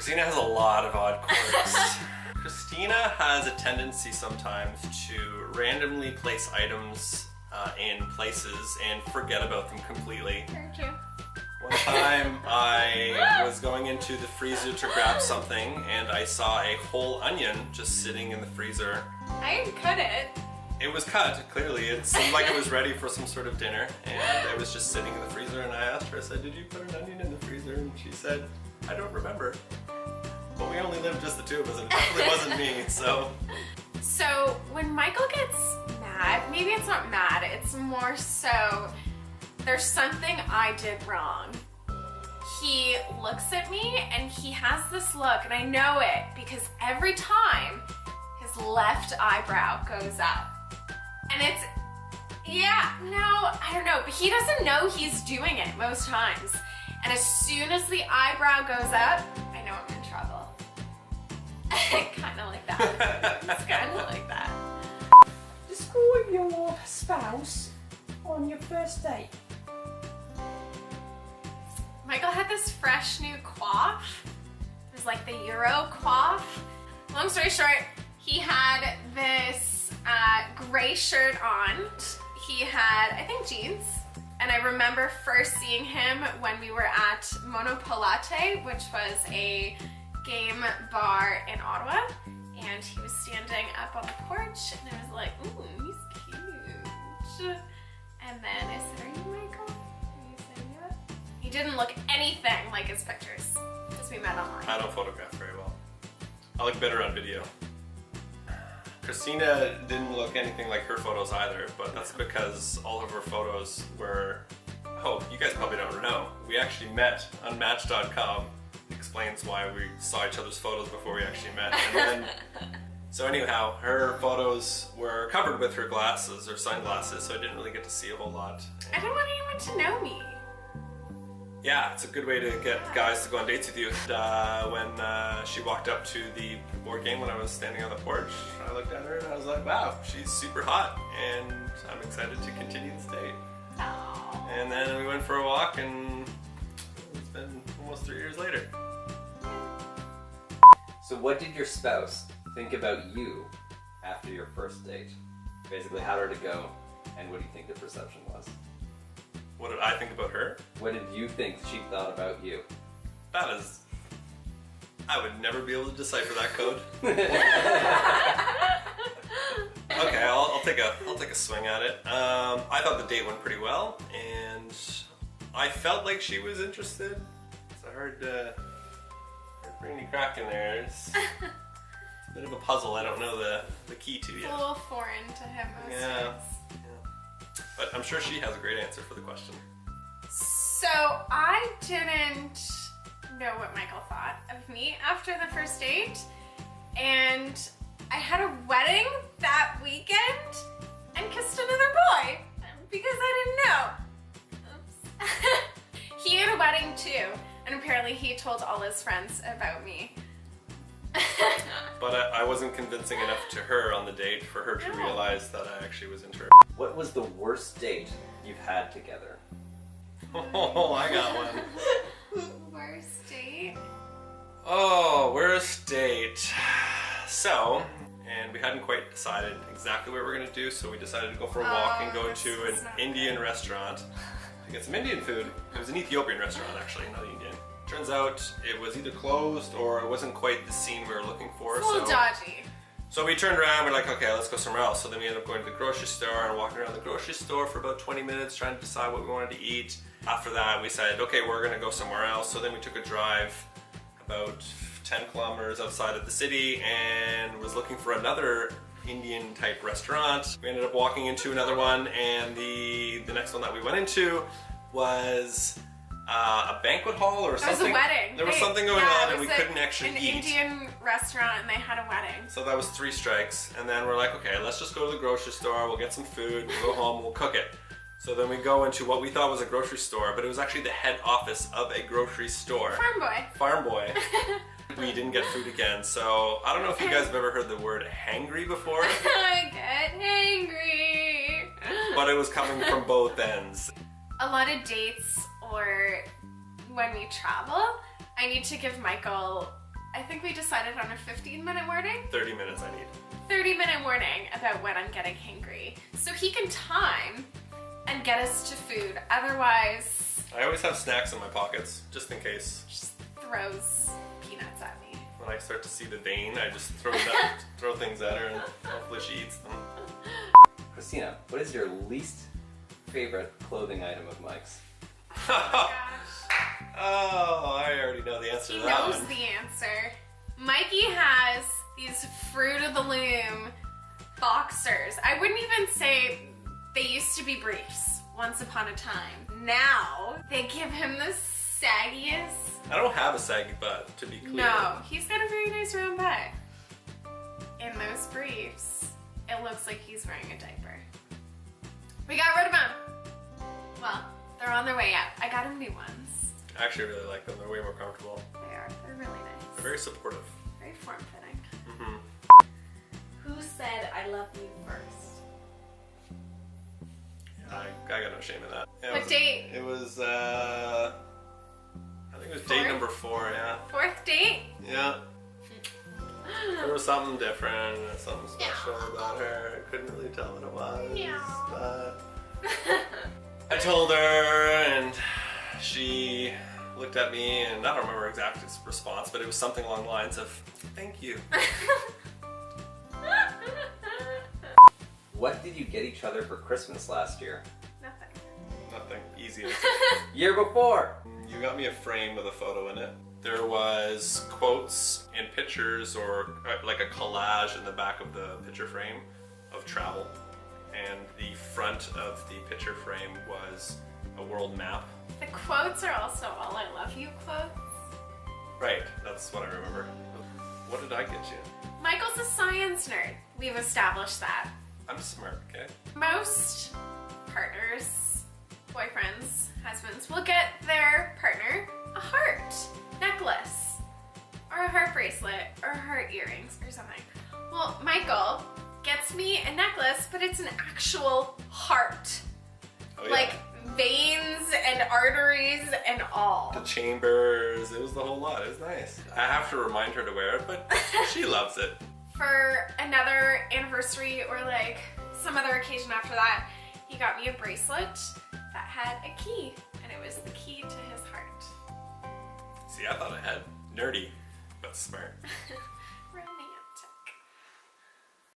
Christina has a lot of odd quirks. Christina has a tendency sometimes to randomly place items in places and forget about them completely. Very true. One time I was going into the freezer to grab something and I saw a whole onion just sitting in the freezer. I didn't cut it. It was cut, clearly. It seemed like it was ready for some sort of dinner, and it was just sitting in the freezer, and I asked her, I said, did you put an onion in the freezer? And she said, I don't remember. But we only lived just the two of us, and it definitely wasn't me, so. So when Michael gets mad, maybe it's not mad, it's more so there's something I did wrong. He looks at me and he has this look, and I know it because every time his left eyebrow goes up. And it's, yeah, no, I don't know, but he doesn't know he's doing it most times. And as soon as the eyebrow goes up, I know I'm in trouble. Kind of like that. It's kind of like that. Describe your spouse on your first date. Michael had this fresh new coif. It was like the Euro coif. Long story short, he had this gray shirt on. He had, I think, jeans. And I remember first seeing him when we were at Monopolate, which was a game bar in Ottawa. And he was standing up on the porch, and I was like, ooh, he's cute. And then I said, are you Michael? And he said, yeah. He didn't look anything like his pictures, because we met online. I don't photograph very well. I look better on video. Christina didn't look anything like her photos either, but that's because all of her photos were, oh, you guys probably don't know, we actually met on Match.com. Explains why we saw each other's photos before we actually met. And then, so anyhow, her photos were covered with her glasses or sunglasses, so I didn't really get to see a whole lot. I don't want anyone to know me. Yeah, it's a good way to get guys to go on dates with you. When she walked up to the board game when I was standing on the porch, I looked at her and I was like, wow, she's super hot, and I'm excited to continue this date. Oh. And then we went for a walk, and it's been almost 3 years later. So what did your spouse think about you after your first date? Basically, how did it go, and what do you think the perception was? What did I think about her? What did you think she thought about you? That is... I would never be able to decipher that code. Okay, I'll take a swing at it. I thought the date went pretty well, and I felt like she was interested. It's a hard brainy crack in there. It's a bit of a puzzle. I don't know the key to It's yet. a little foreign to him most Yeah. times. But I'm sure she has a great answer for the question. So I didn't know what Michael thought of me after the first date, and I had a wedding that weekend and kissed another boy because I didn't know. Oops. He had a wedding too, and apparently he told all his friends about me. But I wasn't convincing enough to her on the date for her to No. realize that I actually was into her. What was the worst date you've had together? Oh, I got one. Worst date? Oh, worst date. So, and we hadn't quite decided exactly what we were going to do, so we decided to go for a walk and go this to is an not Indian restaurant to get some Indian food. It was an Ethiopian restaurant, actually, not Indian. Turns out it was either closed or it wasn't quite the scene we were looking for. It's a little dodgy. So we turned around, we're like, okay, let's go somewhere else. So then we ended up going to the grocery store and walking around the grocery store for about 20 minutes trying to decide what we wanted to eat. After that, we said, okay, we're gonna go somewhere else. So then we took a drive about 10 kilometers outside of the city and was looking for another Indian type restaurant. We ended up walking into another one, and the next one that we went into was a banquet hall or It was something. a wedding. There was They- something going yeah, on it and we was couldn't actually an eat. Indian restaurant, and they had a wedding. So that was 3 strikes, and then we're like, okay, let's just go to the grocery store, we'll get some food, we'll go home, we'll cook it. So then we go into what we thought was a grocery store, but it was actually the head office of a grocery store. Farm boy. Farm boy. We didn't get food again, so I don't know if you guys have ever heard the word hangry before, I get angry. but it was coming from both ends. A lot of dates or when we travel, I need to give Michael I think we decided on a 15-minute warning. 30 minutes I need. 30-minute warning about when I'm getting hangry. So he can time and get us to food. Otherwise, I always have snacks in my pockets, just in case. just throws peanuts at me. When I start to see the vein, I just throw things at her and hopefully she eats them. Christina, what is your least favorite clothing item of Mike's? Oh my gosh. Oh, I already know the answer He to that knows one. the answer. Mikey has these Fruit of the Loom boxers. I wouldn't even say they used to be briefs once upon a time. Now they give him the saggiest. I don't have a saggy butt, to be clear. No, he's got a very nice round butt. In those briefs, it looks like he's wearing a diaper. We got rid of them. Well, they're on their way out. I got him new ones. I actually really like them. They're way more comfortable. They are. They're really nice. They're very supportive. Very form-fitting. Mm-hmm. Who said I love you first? I got no shame in that. Yeah, What date? It was, I think it was date Fourth? number 4, yeah. 4th date? Yeah. There was something different, something special about her. I couldn't really tell what it was. Yeah. But I told her, and she looked at me, and I don't remember her exact response, but it was something along the lines of, "Thank you." What did you get each other for Christmas last year? Nothing. Nothing easy. Year before! You got me a frame with a photo in it. There was quotes and pictures, or like a collage in the back of the picture frame of travel. And the front of the picture frame was a world map. The quotes are also all I love you quotes. Right, that's what I remember. What did I get you? Michael's a science nerd. We've established that. I'm smart, okay? Most partners, boyfriends, husbands will get their partner a heart necklace or a heart bracelet or heart earrings or something. Well, Michael gets me a necklace, but it's an actual heart. Oh, yeah. Like veins and arteries and all. The chambers, it was the whole lot. It was nice. I have to remind her to wear it, but she loves it. For another anniversary or like some other occasion after that, he got me a bracelet that had a key, and it was the key to his heart. See, I thought I had nerdy, but smart.